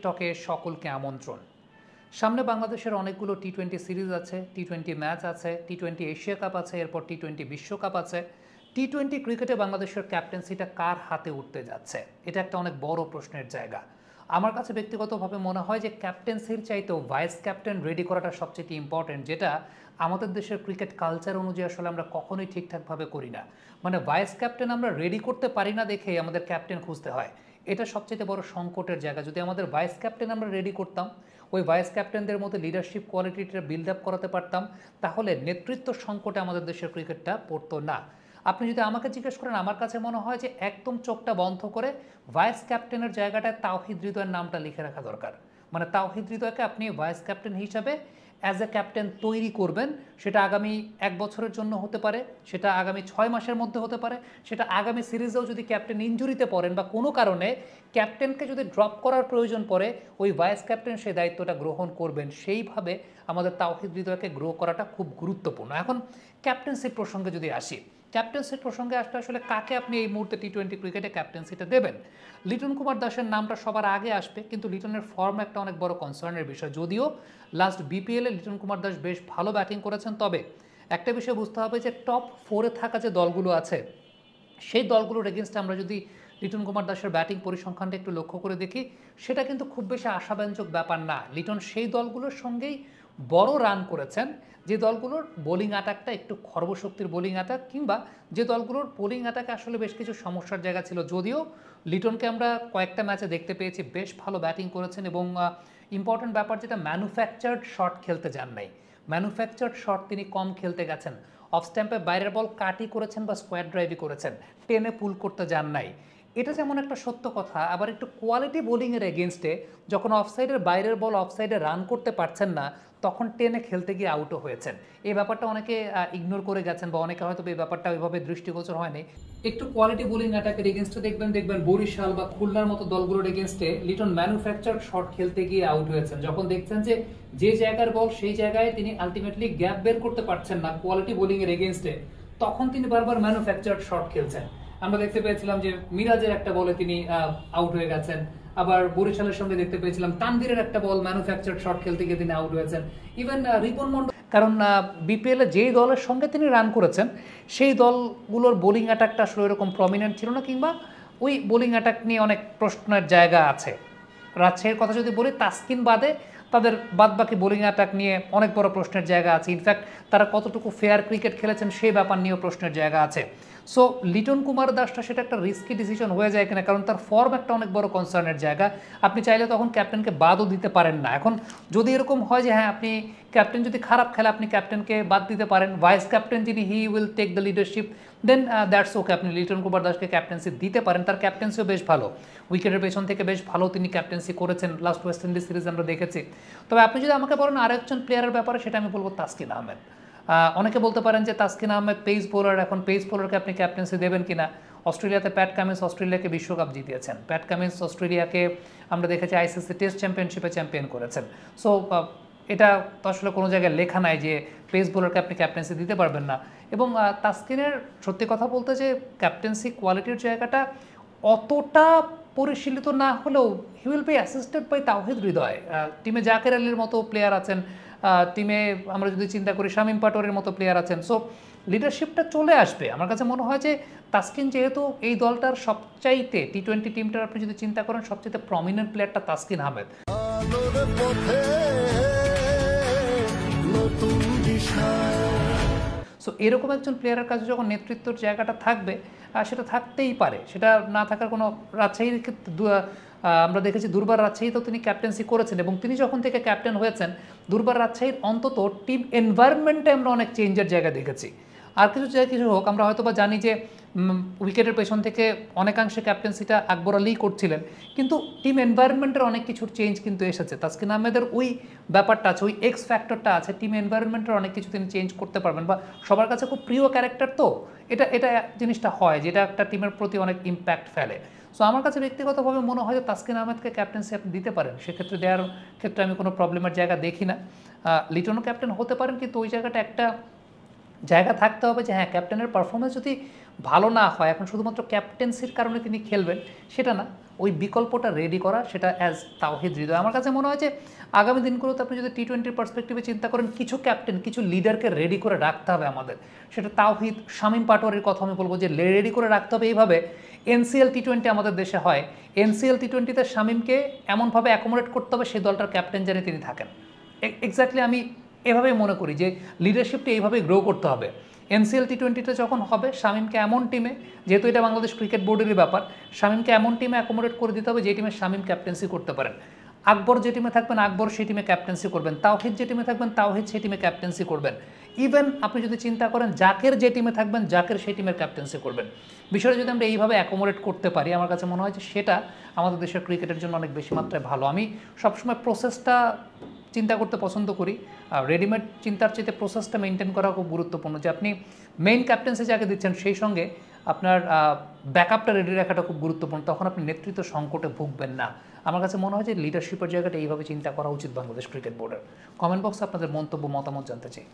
টকে সকলকে আমন্ত্রণ। সামনে বাংলাদেশের অনেকগুলো টি-20 সিরিজ আছে, টি-20 ম্যাচ আছে, টি-20 এশিয়া কাপ আছে, এরপর টি-20 বিশ্বকাপ আছে। টি-20 ক্রিকেটে বাংলাদেশের ক্যাপ্টেন্সিটা কার হাতে উঠতে যাচ্ছে, এটা একটা অনেক বড় প্রশ্নের জায়গা। আমার কাছে ব্যক্তিগতভাবে মনে হয় যে ক্যাপ্টেন্সির চাইতেও ভাইস ক্যাপ্টেন রেডি করাটা সবচেয়ে ইম্পর্টেন্ট, যেটা আমাদের দেশের ক্রিকেট কালচার অনুযায়ী আসলে আমরা কখনোই ঠিকঠাকভাবে করি না। মানে ভাইস ক্যাপ্টেন আমরা রেডি করতে পারি না দেখেই আমাদের ক্যাপ্টেন খুঁজতে হয়। এটা সবচেয়ে বড় সংকটের জায়গা। যদি আমাদের ভাইস ক্যাপ্টেন আমরা রেডি করতাম, ওই ভাইস ক্যাপ্টেনদের মধ্যে লিডারশিপ কোয়ালিটিটা বিল্ড আপ করাতে পারতাম, তাহলে নেতৃত্ব সংকটে আমাদের দেশের ক্রিকেটটা পড়তো না। আপনি যদি আমাকে জিজ্ঞেস করেন, আমার কাছে মনে হয় যে একদম চোখটা বন্ধ করে ভাইস ক্যাপ্টেনের জায়গাটায় তাওহিদ হৃদয়ের নামটা লিখে রাখা দরকার। মানে তাওহিদ হৃদয়কে আপনি ভাইস ক্যাপ্টেন হিসাবে অ্যাজ এ ক্যাপ্টেন তৈরি করবেন। সেটা আগামী 1 বছরের জন্য হতে পারে, সেটা আগামী 6 মাসের মধ্যে হতে পারে, সেটা আগামী সিরিজেও যদি ক্যাপ্টেন ইনজুরিতে পড়েন বা কোনো কারণে ক্যাপ্টেনকে যদি ড্রপ করার প্রয়োজন পড়ে, ওই ভাইস ক্যাপ্টেন সেই দায়িত্বটা গ্রহণ করবেন। সেইভাবে আমাদের তাওহিদ হৃদয়কে গ্রো করাটা খুব গুরুত্বপূর্ণ। এখন ক্যাপ্টেন্সির প্রসঙ্গে যদি আসি, ক্যাপ্টেন্সির প্রসঙ্গে আসলে আসলে কাকে আপনি এই মুহূর্তে টি-20 ক্রিকেটে ক্যাপ্টেন্সিটা দেবেন? লিটন কুমার দাসের নামটা সবার আগে আসবে, কিন্তু লিটনের ফর্ম একটা অনেক বড় কনসার্নের বিষয়। যদিও লাস্ট বিপিএলে লিটন কুমার দাস বেশ ভালো ব্যাটিং করেছেন, তবে একটা বিষয় বুঝতে হবে যে টপ 4-এ থাকা যে দলগুলো আছে, সেই দলগুলোর এগেনস্টে আমরা যদি লিটন কুমার দাসের ব্যাটিং পরিসংখ্যানটা একটু লক্ষ্য করে দেখি, সেটা কিন্তু খুব বেশি আশাব্যঞ্জক ব্যাপার না। লিটন সেই দলগুলোর সঙ্গেই বড় রান করেছেন যে দলগুলোর বোলিং অ্যাটাকটা একটু খর্বশক্তির বোলিং অ্যাটাক, কিংবা যে দলগুলোর বোলিং অ্যাটাকে আসলে বেশ কিছু সমস্যার জায়গা ছিল। যদিও লিটনকে আমরা কয়েকটা ম্যাচে দেখতে পেয়েছি বেশ ভালো ব্যাটিং করেছেন, এবং ইম্পর্টেন্ট ব্যাপার যেটা, ম্যানুফ্যাকচার্ড শট খেলতে যান নাই। ম্যানুফ্যাকচার্ড শট তিনি কম খেলতে গেছেন। অফ স্ট্যাম্পে বাইরের বল কাটি করেছেন বা স্কোয়ার ড্রাইভই করেছেন, টেনে পুল করতে যান নাই। এটা যেমন একটা সত্য কথা, আবার একটু কোয়ালিটি বোলিংয়ের এগেনস্টে যখন অফসাইডের বাইরের বল অফসাইডে রান করতে পারছেন না, তখন টেনে খেলতে গিয়ে আউটও হয়েছেন। এই ব্যাপারটা অনেকে ইগনোর করে গেছেন, বা অনেকে হয়তো এই ব্যাপারটা ওইভাবে দৃষ্টিগোচর হয়নি। একটু কোয়ালিটি বোলিং অ্যাটাকের এগেনস্টে দেখবেন বরিশাল বা খুলনার মতো দলগুলোর এগেনস্টে লিটন ম্যানুফ্যাকচার্ড শট খেলতে গিয়ে আউট হয়েছেন। যখন দেখছেন যে যে জায়গার বল সেই জায়গায় তিনি আলটিমেটলি গ্যাপ বের করতে পারছেন না কোয়ালিটি বোলিং এর এগেনস্টে, তখন তিনি বারবার ম্যানুফ্যাকচার্ড শট খেলছেন। আমরা দেখতে পেয়েছিলাম যে মিরাজের একটা বলে তিনি আউট হয়ে গেছেন, আবার বরিশালের সঙ্গে দেখতে পেয়েছিলাম তানভীরের একটা বল ম্যানুফ্যাকচার্ড শট খেলতে গিয়ে তিনি আউট হয়েছেন। ইভেন রিপন মন্ডল, কারণ বিপিএল এ যেই দলের সঙ্গে তিনি রান করেছেন সেই দলগুলোর বোলিং অ্যাটাকটা আসলে এরকম প্রমিনেন্ট ছিল না, কিংবা ওই বোলিং অ্যাটাক নিয়ে অনেক প্রশ্নের জায়গা আছে। রাজশাহীর কথা যদি বলি, তাসকিন বাদে তাদের বাদবাকি বোলিং অ্যাটাক নিয়ে অনেক বড় প্রশ্নের জায়গা আছে। ইনফ্যাক্ট তারা কতটুকু ফেয়ার ক্রিকেট খেলেছেন সেই ব্যাপার নিয়েও প্রশ্নের জায়গা আছে। সো লিটন কুমার দাসটা সেটা একটা রিস্কি ডিসিশন হয়ে যায় কিনা, কারণ তার ফর্ম একটা অনেক বড় কনসার্নের জায়গা। আপনি চাইলে তখন ক্যাপ্টেনকে বাদও দিতে পারেন না। এখন যদি এরকম হয় যে হ্যাঁ, আপনি ক্যাপ্টেন যদি খারাপ খেলে আপনি ক্যাপ্টেনকে বাদ দিতে পারেন, ভাইস ক্যাপ্টেন যিনি he will take the leadership, then that's okay, আপনি লিটন কুমার দাসকে ক্যাপ্টেন্সি দিতে পারেন। তার ক্যাপ্টেন্সিও বেশ ভালো, উইকেটের পেছন থেকে বেশ ভালো তিনি ক্যাপ্টেন্সি করেছেন। লাস্ট ওয়েস্ট ইন্ডিজ সিরিজ আমরা দেখেছি। তবে আপনি যদি আমাকে বলেন আরেকজন প্লেয়ারের ব্যাপারে, সেটা আমি বলবো তাসকিন আহমেদ। অনেকে বলতে পারেন যে তাসকিন আহমেদ পেস বোলার, এখন পেস বোলারকে আপনি ক্যাপ্টেন্সি দেবেন কিনা। অস্ট্রেলিয়াতে প্যাট কামিন্স অস্ট্রেলিয়াকে বিশ্বকাপ জিতিয়েছেন। প্যাট কামিন্স অস্ট্রেলিয়াকে আমরা দেখেছি আইসিসি টেস্ট চ্যাম্পিয়নশিপে চ্যাম্পিয়ন করেছেন। সো এটা তো আসলে কোনো জায়গায় লেখা নাই যে পেস বোলারকে আপনি ক্যাপ্টেন্সি দিতে পারবেন না। এবং তাসকিনের সত্যি কথা বলতে যে ক্যাপ্টেন্সি কোয়ালিটির জায়গাটা অতটা পরিশীলিত না হলেও he will be assisted by Towhid Hridoy. টিমে জাকের আলীর মতো প্লেয়ার আছেন, টিমে আমরা যদি চিন্তা করি শামীম পাটোয়ারির মতো প্লেয়ার আছেন। সো লিডারশিপটা চলে আসবে। আমার কাছে মনে হয় যে তাসকিন যেহেতু এই দলটার সবচাইতে টি-20 টিমটার আপনি যদি চিন্তা করেন সবচাইতে প্রমিনেন্ট প্লেয়ারটা তাসকিন আহমেদ। সো এরকম একজন প্লেয়ারের কাছে যখন নেতৃত্বের জায়গাটা থাকবে, সেটা থাকতেই পারে, সেটা না থাকার কোনো, রাজশাহীর আমরা দেখেছি দুর্বার রাজশাহীতেও তিনি ক্যাপ্টেন্সি করেছেন, এবং তিনি যখন থেকে ক্যাপ্টেন হয়েছেন দুর্বার রাজশাহীর অন্তত টিম এনভায়রনমেন্টে আমরা অনেক চেঞ্জের জায়গা দেখেছি। আর কিছু হোক, আমরা হয়তো বা জানি যে উইকেটের পেছন থেকে অনেকাংশে ক্যাপ্টেন্সিটা আকবর আলী করছিলেন, কিন্তু টিম এনভায়রনমেন্টের অনেক কিছুর চেঞ্জ কিন্তু এসেছে। তাসকিন আহমেদের ওই ব্যাপারটা আছে, ওই এক্স ফ্যাক্টরটা আছে। টিম এনভায়রনমেন্টের অনেক কিছু তিনি চেঞ্জ করতে পারবেন, বা সবার কাছে খুব প্রিয় ক্যারেক্টার, তো এটা এটা জিনিসটা হয় যেটা একটা টিমের প্রতি অনেক ইম্প্যাক্ট ফেলে। সো আমার কাছে ব্যক্তিগতভাবে মনে হয় যে তাসকিন আহমেদকে ক্যাপ্টেন্সি আপনি দিতে পারেন, সেক্ষেত্রে দেওয়ার ক্ষেত্রে আমি কোনো প্রবলেমের জায়গা দেখি না। লিটনও ক্যাপ্টেন হতে পারেন, কিন্তু ওই জায়গাটা একটা জায়গা থাকতে হবে যে হ্যাঁ, ক্যাপ্টেনের পারফরমেন্স যদি ভালো না হয়, এখন শুধুমাত্র ক্যাপ্টেন্সির কারণে তিনি খেলবেন সেটা না, ওই বিকল্পটা রেডি করা, সেটা অ্যাজ তাওহিদ হৃদয়। আমার কাছে মনে হয় যে আগামী দিনগুলোতে আপনি যদি টি-20 পার্সপেক্টিভে চিন্তা করেন, কিছু ক্যাপ্টেন, কিছু লিডারকে রেডি করে রাখতে হবে আমাদের। সেটা তাওহিদ, শামীম পাটোয়ারির কথা আমি বলবো যে রেডি করে রাখতে হবে। এইভাবে এনসিএল টি-20 আমাদের দেশে হয়, এনসিএল টি-20তে শামীমকে এমনভাবে অ্যাকোমোডেট করতে হবে সেই দলটার ক্যাপ্টেন যেন তিনি থাকেন। এক্স্যাক্টলি আমি এভাবেই মনে করি যে লিডারশিপটা এইভাবেই গ্রো করতে হবে। এনসিএল টি-20তে যখন হবে, শামীমকে এমন টিমে, যেহেতু এটা বাংলাদেশ ক্রিকেট বোর্ডেরই ব্যাপার, শামীমকে এমন টিমে অ্যাকোমোডেট করে দিতে হবে যে টিমে শামীম ক্যাপ্টেন্সি করতে পারেন। আকবর যে টিমে থাকবেন আকবর সেই টিমে ক্যাপ্টেন্সি করবেন, তাওহিদ যে টিমে থাকবেন তাওহিদ সেই টিমে ক্যাপ্টেন্সি করবেন। ইভেন আপনি যদি চিন্তা করেন জাকের যে টিমে থাকবেন জাকের সেই টিমের ক্যাপ্টেন্সি করবেন। বিষয়টা যদি আমরা এইভাবে অ্যাকোমোডেট করতে পারি, আমার কাছে মনে হয় যে সেটা আমাদের দেশের ক্রিকেটের জন্য অনেক বেশি মাত্রায় ভালো। আমি সবসময় প্রসেসটা চিন্তা করতে পছন্দ করি, রেডিমেড চিন্তার চাইতে প্রসেসটা মেনটেন করা খুব গুরুত্বপূর্ণ, যে আপনি মেইন ক্যাপ্টেন্সি যাকে দিচ্ছেন সেই সঙ্গে আপনার ব্যাকআপটা রেডি রাখাটা খুব গুরুত্বপূর্ণ, তখন আপনি নেতৃত্ব সংকটে ভুগবেন না। আমার কাছে মনে হয় যে লিডারশিপের জায়গাটা এইভাবে চিন্তা করা উচিত বাংলাদেশ ক্রিকেট বোর্ডের। কমেন্ট বক্সে আপনাদের মন্তব্য মতামত জানতে চাই।